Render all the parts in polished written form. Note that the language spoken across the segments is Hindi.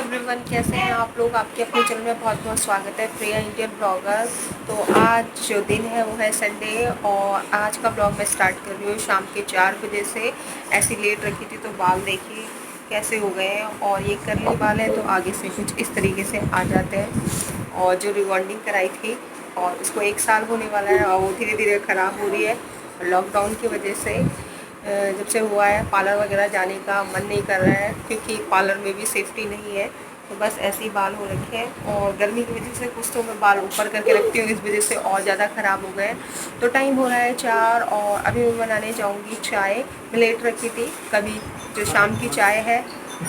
एवरीवन, कैसे हैं आप लोग। आपके अपने चैनल में बहुत बहुत स्वागत है, प्रिया इंडियन ब्लॉगर। तो आज जो दिन है वो है संडे और आज का ब्लॉग मैं स्टार्ट कर रही हूँ शाम के 4 बजे से। ऐसी लेट रखी थी तो बाल देखिए कैसे हो गए हैं, और ये करली बाल है तो आगे से कुछ इस तरीके से आ जाते हैं। और जो रिबॉन्डिंग कराई थी और उसको 1 साल होने वाला है और वो धीरे धीरे ख़राब हो रही है लॉकडाउन की वजह से। जब से हुआ है पार्लर वगैरह जाने का मन नहीं कर रहा है, क्योंकि पार्लर में भी सेफ्टी नहीं है। तो बस ऐसे ही बाल हो रखे हैं और गर्मी की वजह से कुछ तो मैं बाल ऊपर करके रखती हूँ, इस वजह से और ज़्यादा ख़राब हो गए। तो टाइम हो रहा है 4 और अभी मैं बनाने जाऊँगी चाय। मैं लेट रखी थी, कभी जो शाम की चाय है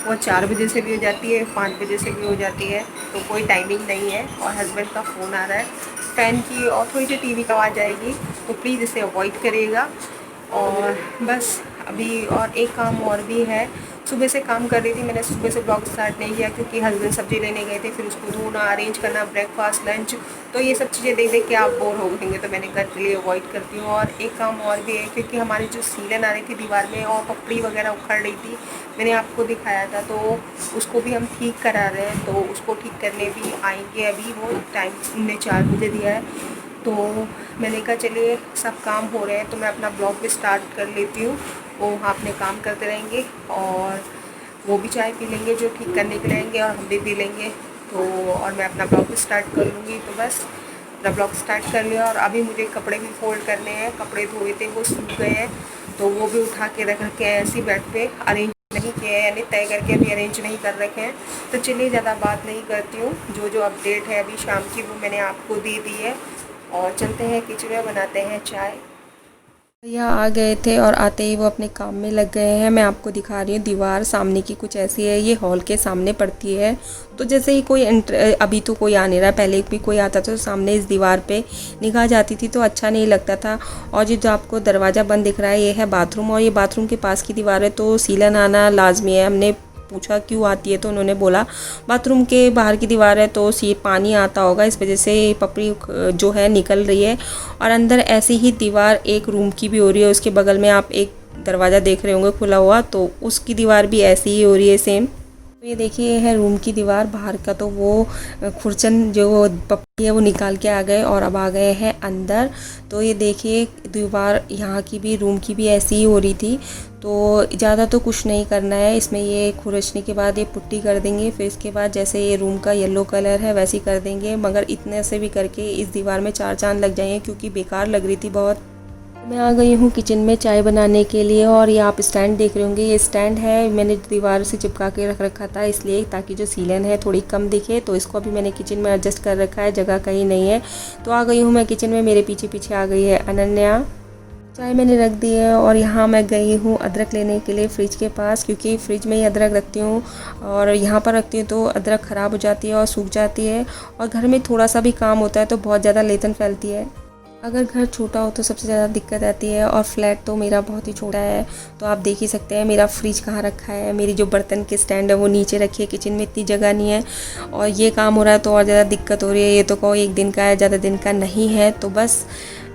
वो 4 बजे से भी हो जाती है, 5 बजे से भी हो जाती है, तो कोई टाइमिंग नहीं है। और हस्बैंड का फ़ोन आ रहा है, फ़ैन की और थोड़ी सी टीवी की आवाज़ आएगी, तो प्लीज़ इसे अवॉइड करिएगा। और बस अभी और एक काम और भी है। सुबह से काम कर रही थी, मैंने सुबह से ब्लॉग स्टार्ट नहीं किया क्योंकि हस्बैंड सब्ज़ी लेने गए थे, फिर उसको धोना, अरेंज करना, ब्रेकफास्ट, लंच, तो ये सब चीज़ें देख देख के आप बोर हो गएंगे, तो मैंने कहा चलिए अवॉइड करती हूँ। और एक काम और भी है, क्योंकि हमारी जो सीलन आ रही थी दीवार में और पपड़ी वगैरह उखड़ रही थी, मैंने आपको दिखाया था, तो उसको भी हम ठीक करा रहे हैं। तो उसको ठीक करने भी आएंगे, अभी वो टाइम हमने 4 बजे दिया है। तो मैंने कहा चलिए सब काम हो रहे हैं तो मैं अपना ब्लॉग भी स्टार्ट कर लेती हूँ। वो वहाँ अपने काम करते रहेंगे और वो भी चाय पी लेंगे जो ठीक करने के रहेंगे, और हम भी पी लेंगे। तो और मैं अपना ब्लॉग भी स्टार्ट कर लूँगी। तो बस अपना ब्लॉग स्टार्ट कर लिया। और अभी मुझे कपड़े भी फोल्ड करने हैं, कपड़े धोए थे वो सूख गए हैं, तो वो भी उठा के रख रखे हैं ऐसी बेड पे, अरेंज नहीं किए हैं, यानी तय करके अभी अरेंज नहीं कर रखे हैं। तो चलिए ज़्यादा बात नहीं करती हूँ, जो जो अपडेट है अभी शाम की वो मैंने आपको दे दी है। और चलते हैं किचन में, बनाते हैं चाय। भैया आ गए थे और आते ही वो अपने काम में लग गए हैं। मैं आपको दिखा रही हूँ, दीवार सामने की कुछ ऐसी है, ये हॉल के सामने पड़ती है। तो जैसे ही कोई अभी तो कोई आ नहीं रहा, पहले भी कोई आता था तो सामने इस दीवार पे निगाह जाती थी तो अच्छा नहीं लगता था। और ये जो आपको दरवाज़ा बंद दिख रहा है ये है बाथरूम, और ये बाथरूम के पास की दीवार है, तो सीलन आना लाजमी है। हमने पूछा क्यों आती है तो उन्होंने बोला बाथरूम के बाहर की दीवार है तो सी पानी आता होगा, इस वजह से पपड़ी जो है निकल रही है। और अंदर ऐसी ही दीवार एक रूम की भी हो रही है, उसके बगल में आप एक दरवाज़ा देख रहे होंगे खुला हुआ, तो उसकी दीवार भी ऐसी ही हो रही है सेम। तो ये देखिए है रूम की दीवार बाहर का, तो वो खुरचन जो पपड़ी है वो निकाल के आ गए और अब आ गए हैं अंदर। तो ये देखिए दीवार यहाँ की भी रूम की भी ऐसी ही हो रही थी। तो ज़्यादा तो कुछ नहीं करना है इसमें, ये खुरचने के बाद ये पुट्टी कर देंगे, फिर इसके बाद जैसे ये रूम का येलो कलर है वैसे ही कर देंगे। मगर इतने से भी करके इस दीवार में 4 चांद लग जाएंगे, क्योंकि बेकार लग रही थी बहुत। मैं आ गई हूँ किचन में चाय बनाने के लिए, और ये आप स्टैंड देख रहे होंगे, ये स्टैंड है मैंने दीवार से चिपका के रख रखा था इसलिए, ताकि जो सीलन है थोड़ी कम दिखे। तो इसको अभी मैंने किचन में एडजस्ट कर रखा है, जगह कहीं नहीं है। तो आ गई हूँ मैं किचन में, मेरे पीछे पीछे आ गई है अनन्या। चाय मैंने रख दी है और यहाँ मैं गई हूँ अदरक लेने के लिए फ्रिज के पास, क्योंकि फ्रिज में ही अदरक रखती हूँ और यहाँ पर रखती हूँ तो अदरक ख़राब हो जाती है और सूख जाती है। और घर में थोड़ा सा भी काम होता है तो बहुत ज़्यादा लेतन फैलती है। अगर घर छोटा हो तो सबसे ज़्यादा दिक्कत आती है, और फ्लैट तो मेरा बहुत ही छोटा है। तो आप देख ही सकते हैं मेरा फ्रिज कहाँ रखा है, मेरी जो बर्तन के स्टैंड है वो नीचे रखी है, किचन में इतनी जगह नहीं है। और ये काम हो रहा है तो और ज़्यादा दिक्कत हो रही है। ये तो कहो 1 दिन का है, ज़्यादा दिन का नहीं है, तो बस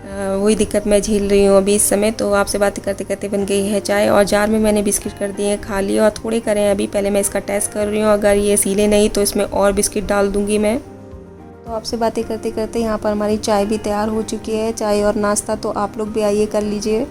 वही दिक्कत मैं झेल रही हूँ अभी इस समय। तो आपसे बात करते करते बन गई है चाय, और जार में मैंने बिस्किट कर दिए खाली, और थोड़े करें अभी। पहले मैं इसका टेस्ट कर रही हूँ, अगर ये सीले नहीं तो इसमें और बिस्किट डाल दूँगी मैं। तो आपसे बातें करते करते यहाँ पर हमारी चाय भी तैयार हो चुकी है, चाय और नाश्ता। तो आप लोग भी आइए कर लीजिए।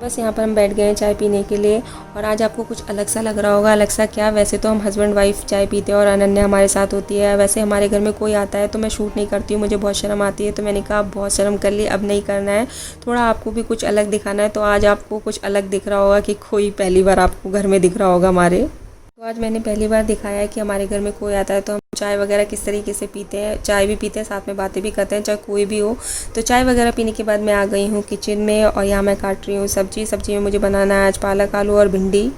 बस यहाँ पर हम बैठ गए हैं चाय पीने के लिए। और आज आपको कुछ अलग सा लग रहा होगा, अलग सा क्या, वैसे तो हम हस्बैंड वाइफ चाय पीते हैं और अनन्या हमारे साथ होती है। वैसे हमारे घर में कोई आता है तो मैं शूट नहीं करती हूँ, मुझे बहुत शर्म आती है। तो मैंने कहा बहुत शर्म कर ली, अब नहीं करना है, थोड़ा आपको भी कुछ अलग दिखाना है। तो आज आपको कुछ अलग दिख रहा होगा कि कोई पहली बार आपको घर में दिख रहा होगा हमारे। तो आज मैंने पहली बार दिखाया है कि हमारे घर में कोई आता है तो हम चाय वगैरह किस तरीके से पीते हैं। चाय भी पीते हैं, साथ में बातें भी करते हैं, चाहे कोई भी हो। तो चाय वगैरह पीने के बाद मैं आ गई हूँ किचन में, और यहाँ मैं काट रही हूँ सब्जी। सब्जी में मुझे बनाना है आज पालक आलू और भिंडी।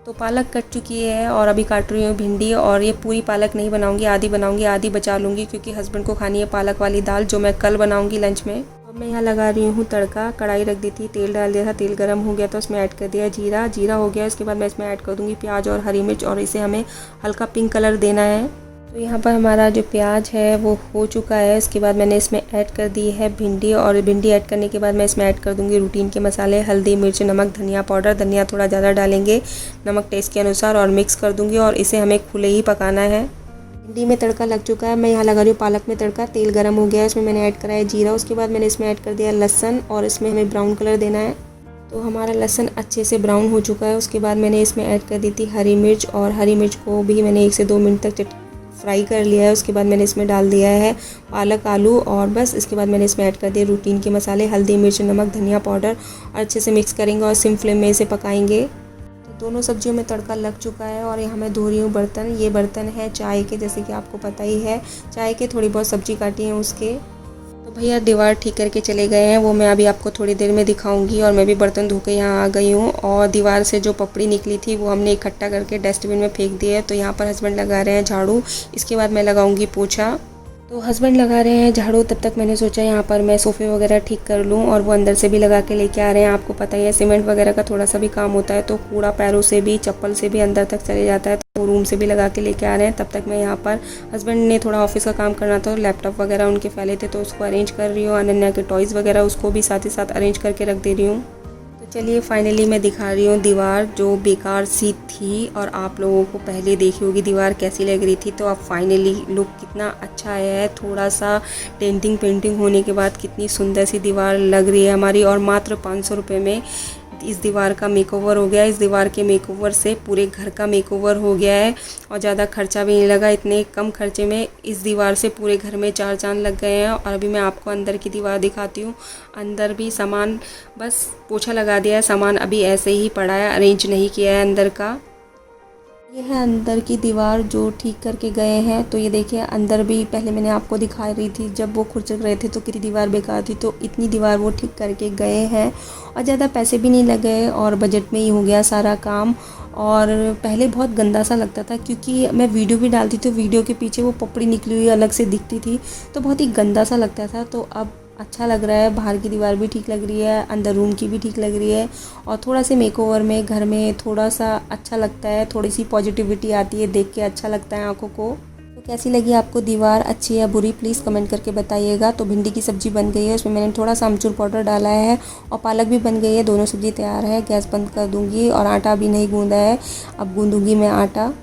तो पालक कट चुकी है और अभी काट रही हूँ भिंडी। और ये पूरी पालक नहीं बनाऊँगी, आधी बनाऊँगी, आधी बचा लूँगी, क्योंकि हस्बैंड को खानी है पालक वाली दाल, जो मैं कल बनाऊँगी लंच में। अब मैं यहाँ लगा रही हूँ तड़का। कढ़ाई रख दी थी, तेल डाल दिया था, तेल गर्म हो गया तो उसमें ऐड कर दिया जीरा। जीरा हो गया, उसके बाद मैं इसमें ऐड कर दूँगी प्याज और हरी मिर्च, और इसे हमें हल्का पिंक कलर देना है। तो यहाँ पर हमारा जो प्याज है वो हो चुका है। इसके बाद मैंने इसमें ऐड कर दी है भिंडी, और भिंडी ऐड करने के बाद मैं इसमें ऐड कर दूँगी रूटीन के मसाले, हल्दी मिर्च नमक धनिया पाउडर। धनिया थोड़ा ज़्यादा डालेंगे, नमक टेस्ट के अनुसार, और मिक्स कर दूँगी। और इसे हमें खुले ही पकाना है। भिंडी में तड़का लग चुका है। मैं यहाँ लगा रही हूँ पालक में तड़का। तेल गर्म हो गया है, उसमें मैंने ऐड करा है जीरा। उसके बाद मैंने इसमें ऐड कर दिया लहसुन और इसमें हमें ब्राउन कलर देना है। तो हमारा लहसुन अच्छे से ब्राउन हो चुका है। उसके बाद मैंने इसमें ऐड कर दी थी हरी मिर्च, और हरी मिर्च को भी मैंने 1 से 2 मिनट तक फ्राई कर लिया है। उसके बाद मैंने इसमें डाल दिया है पालक आलू, और बस इसके बाद मैंने इसमें ऐड कर दिए रूटीन के मसाले, हल्दी मिर्च नमक धनिया पाउडर, और अच्छे से मिक्स करेंगे और सिम फ्लेम में इसे पकाएंगे। तो दोनों सब्जियों में तड़का लग चुका है। और यहाँ मैं धो रही हूँ बर्तन। ये बर्तन है चाय के, जैसे कि आपको पता ही है, चाय के थोड़ी बहुत सब्जी काटी है उसके। तो भैया दीवार ठीक करके चले गए हैं, वो मैं अभी आपको थोड़ी देर में दिखाऊंगी। और मैं भी बर्तन धो के यहाँ आ गई हूँ, और दीवार से जो पपड़ी निकली थी वो हमने इकट्ठा करके डस्टबिन में फेंक दी है। तो यहाँ पर हस्बैंड लगा रहे हैं झाड़ू, इसके बाद मैं लगाऊंगी पोछा। तो हस्बैंड लगा रहे हैं झाड़ू, तब तक मैंने सोचा यहाँ पर मैं सोफ़े वगैरह ठीक कर लूँ, और वो अंदर से भी लगा के लेके आ रहे हैं। आपको पता ही है सीमेंट वगैरह का थोड़ा सा भी काम होता है तो कूड़ा पैरों से भी चप्पल से भी अंदर तक चले जाता है, तो रूम से भी लगा के लेके आ रहे हैं। तब तक मैं यहाँ पर, हस्बैंड ने थोड़ा ऑफिस का काम करना था, लैपटॉप वगैरह उनके फैले थे तो उसको अरेंज कर रही हूँ। अनन्या के टॉयज़ वगैरह उसको भी साथ ही साथ अरेंज करके रख दे रही हूँ। तो चलिए फाइनली मैं दिखा रही हूँ दीवार जो बेकार सी थी, और आप लोगों को पहले देखी होगी दीवार कैसी लग रही थी, तो अब फाइनली लुक कितना अच्छा आया है। थोड़ा सा डेंटिंग पेंटिंग होने के बाद कितनी सुंदर सी दीवार लग रही है हमारी। और मात्र 500 रुपये में इस दीवार का मेकओवर हो गया। इस दीवार के मेकओवर से पूरे घर का मेकओवर हो गया है, और ज़्यादा खर्चा भी नहीं लगा। इतने कम खर्चे में इस दीवार से पूरे घर में 4 चांद लग गए हैं। और अभी मैं आपको अंदर की दीवार दिखाती हूँ। अंदर भी सामान बस पोछा लगा दिया है, सामान अभी ऐसे ही पड़ा है, अरेंज नहीं किया है अंदर का। ये है अंदर की दीवार जो ठीक करके गए हैं। तो ये देखिए अंदर भी, पहले मैंने आपको दिखा रही थी जब वो खुरचक रहे थे तो कितनी दीवार बेकार थी, तो इतनी दीवार वो ठीक करके गए हैं, और ज़्यादा पैसे भी नहीं लगे और बजट में ही हो गया सारा काम। और पहले बहुत गंदा सा लगता था, क्योंकि मैं वीडियो भी डालती थी तो वीडियो के पीछे वो पपड़ी निकली हुई अलग से दिखती थी, तो बहुत ही गंदा सा लगता था। तो अब अच्छा लग रहा है, बाहर की दीवार भी ठीक लग रही है, अंदर रूम की भी ठीक लग रही है, और थोड़ा से मेकओवर में घर में थोड़ा सा अच्छा लगता है, थोड़ी सी पॉजिटिविटी आती है, देख के अच्छा लगता है आंखों को। तो कैसी लगी आपको दीवार, अच्छी या बुरी, प्लीज़ कमेंट करके बताइएगा। तो भिंडी की सब्ज़ी बन गई है, उसमें मैंने थोड़ा सा अमचूर पाउडर डाला है, और पालक भी बन गई है। दोनों सब्ज़ी तैयार है, गैस बंद कर दूँगी। और आटा भी नहीं गूँधा है, अब गूँधूँगी मैं आटा।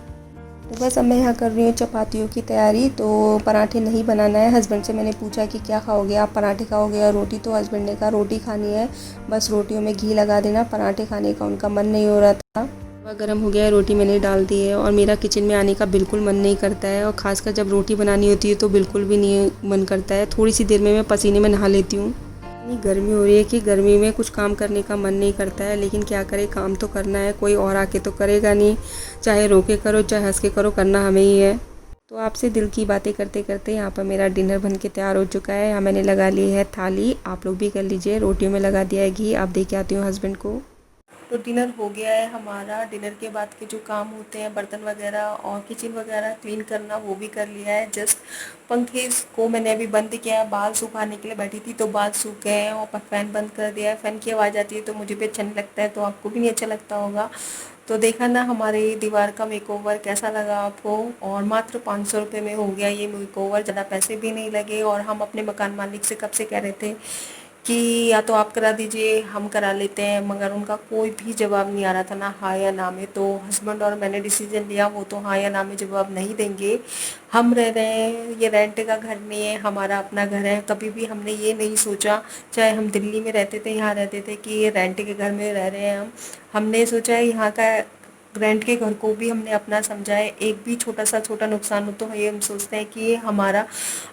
तो बस अब मैं यहाँ कर रही हूँ चपातियों की तैयारी। तो पराठे नहीं बनाना है। हस्बैंड से मैंने पूछा कि क्या खाओगे आप, पराठे खाओगे या रोटी, तो हस्बैंड ने कहा रोटी खानी है, बस रोटियों में घी लगा देना, पराठे खाने का उनका मन नहीं हो रहा था। तवा गर्म हो गया है, रोटी मैंने डाल दी है, और मेरा किचन में आने का बिल्कुल मन नहीं करता है, और ख़ासकर जब रोटी बनानी होती है तो बिल्कुल भी नहीं मन करता है। थोड़ी सी देर में मैं पसीने में नहा लेती हूँ। इतनी गर्मी हो रही है कि गर्मी में कुछ काम करने का मन नहीं करता है, लेकिन क्या करें, काम तो करना है, कोई और आके तो करेगा नहीं। चाहे रो के करो चाहे हंस के करो, करना हमें ही है। तो आपसे दिल की बातें करते करते यहाँ पर मेरा डिनर बन के तैयार हो चुका है। यहाँ मैंने लगा ली है थाली, आप लोग भी कर लीजिए। रोटियों में लगा दिया है घी, आप दे के आती हूँ हस्बैंड को। तो डिनर हो गया है हमारा। डिनर के बाद के जो काम होते हैं, बर्तन वगैरह और किचन वगैरह क्लीन करना, वो भी कर लिया है। जस्ट पंखे को मैंने अभी बंद किया है, बाल सुखाने के लिए बैठी थी तो बाल सूख गए हैं, और फ़ैन बंद कर दिया है। फ़ैन की आवाज़ आती है तो मुझे भी अच्छा नहीं लगता है, तो आपको भी नहीं अच्छा लगता होगा। तो देखा ना हमारे दीवार का मेकओवर कैसा लगा आपको। और मात्र 500 रुपये में हो गया ये मेकओवर, ज़्यादा पैसे भी नहीं लगे। और हम अपने मकान मालिक से कब से कह रहे थे कि या तो आप करा दीजिए, हम करा लेते हैं, मगर उनका कोई भी जवाब नहीं आ रहा था, ना हाँ या ना में। तो हस्बैंड और मैंने डिसीजन लिया, वो तो हाँ या ना में जवाब नहीं देंगे। हम रह रहे हैं, ये रेंट का घर नहीं है, हमारा अपना घर है। कभी भी हमने ये नहीं सोचा, चाहे हम दिल्ली में रहते थे, यहाँ रहते थे, कि ये रेंट के घर में रह रहे हैं हमने सोचा है यहाँ का रेंट के घर को भी हमने अपना समझा है। एक भी छोटा नुकसान हो तो ये हम सोचते हैं कि ये हमारा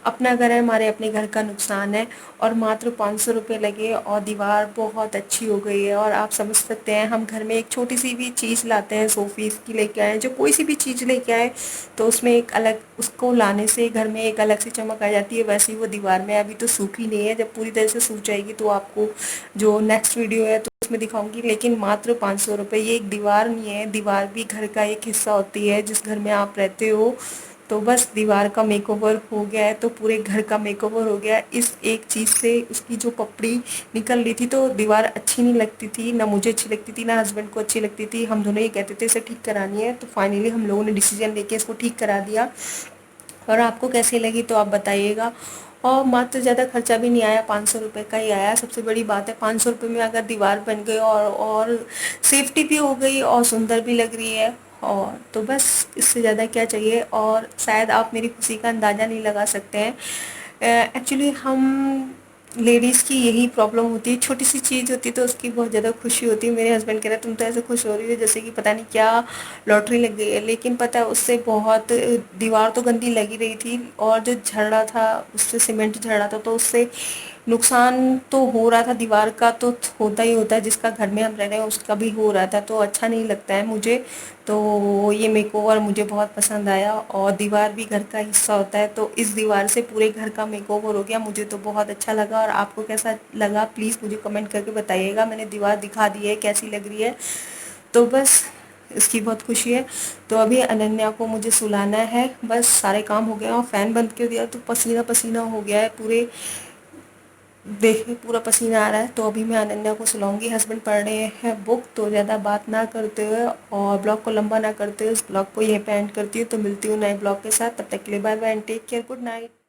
अपना घर है, हमारे अपने घर का नुकसान है। और मात्र 500 रुपये लगे, और दीवार बहुत अच्छी हो गई है। और आप समझ सकते हैं, हम घर में एक छोटी सी भी चीज़ लाते हैं, सोफीस की लेके आए, जो कोई सी भी चीज़ लेके आए, तो उसमें एक अलग, उसको लाने से घर में एक अलग सी चमक आ जाती है। वैसे ही वो दीवार में अभी तो सूखी नहीं है, जब पूरी तरह से सूख जाएगी तो आपको जो नेक्स्ट वीडियो है तो उसमें दिखाऊंगी। लेकिन मात्र 500 रुपये, ये एक दीवार नहीं है, दीवार भी घर का एक हिस्सा होती है जिस घर में आप रहते हो। तो बस दीवार का मेकओवर हो गया है, तो पूरे घर का मेकओवर हो गया है। इस एक चीज़ से उसकी जो पपड़ी निकल रही थी, तो दीवार अच्छी नहीं लगती थी, ना मुझे अच्छी लगती थी, ना हस्बैंड को अच्छी लगती थी। हम दोनों ही कहते थे इसे ठीक करानी है, तो फाइनली हम लोगों ने डिसीजन लेके इसको ठीक करा दिया। और आपको कैसी लगी तो आप बताइएगा। और मात्र ज़्यादा खर्चा भी नहीं आया, 500 रुपये का ही आया। सबसे बड़ी बात है, 500 रुपये में अगर दीवार बन गई और सेफ्टी भी हो गई और सुंदर भी लग रही है। और तो बस इससे ज़्यादा क्या चाहिए। और शायद आप मेरी खुशी का अंदाज़ा नहीं लगा सकते हैं। एक्चुअली हम लेडीज़ की यही प्रॉब्लम होती है, छोटी सी चीज़ होती है तो उसकी बहुत ज़्यादा खुशी होती है। मेरे हस्बैंड कह रहे तुम तो ऐसे खुश हो रही हो जैसे कि पता नहीं क्या लॉटरी लग गई है। लेकिन पता है उससे बहुत, दीवार तो गंदी लगी रही थी और जो झड़ रहा था उससे सीमेंट झड़ रहा था, तो उससे नुकसान तो हो रहा था। दीवार का तो होता ही होता है, जिसका घर में हम रह रहे हैं उसका भी हो रहा था, तो अच्छा नहीं लगता है मुझे। तो ये मेकओवर मुझे बहुत पसंद आया और दीवार भी घर का हिस्सा होता है, तो इस दीवार से पूरे घर का मेकओवर हो गया। मुझे तो बहुत अच्छा लगा। और आपको कैसा लगा प्लीज़ मुझे कमेंट करके बताइएगा। मैंने दीवार दिखा दी है कैसी लग रही है। तो बस इसकी बहुत खुशी है। तो अभी अनन्या को मुझे सुलाना है, बस सारे काम हो गए और फ़ैन बंद कर दिया तो पसीना पसीना हो गया है पूरे, देखिए पूरा पसीना आ रहा है। तो अभी मैं अनन्या को सुलाऊंगी। हस्बैंड पढ़ रहे हैं बुक, तो ज़्यादा बात ना करते हुए और ब्लॉग को लंबा ना करते हुए इस ब्लॉग को यहीं पे एंड करती हूँ। तो मिलती हूँ नए ब्लॉग के साथ, तब तक के लिए bye bye and take care, good night.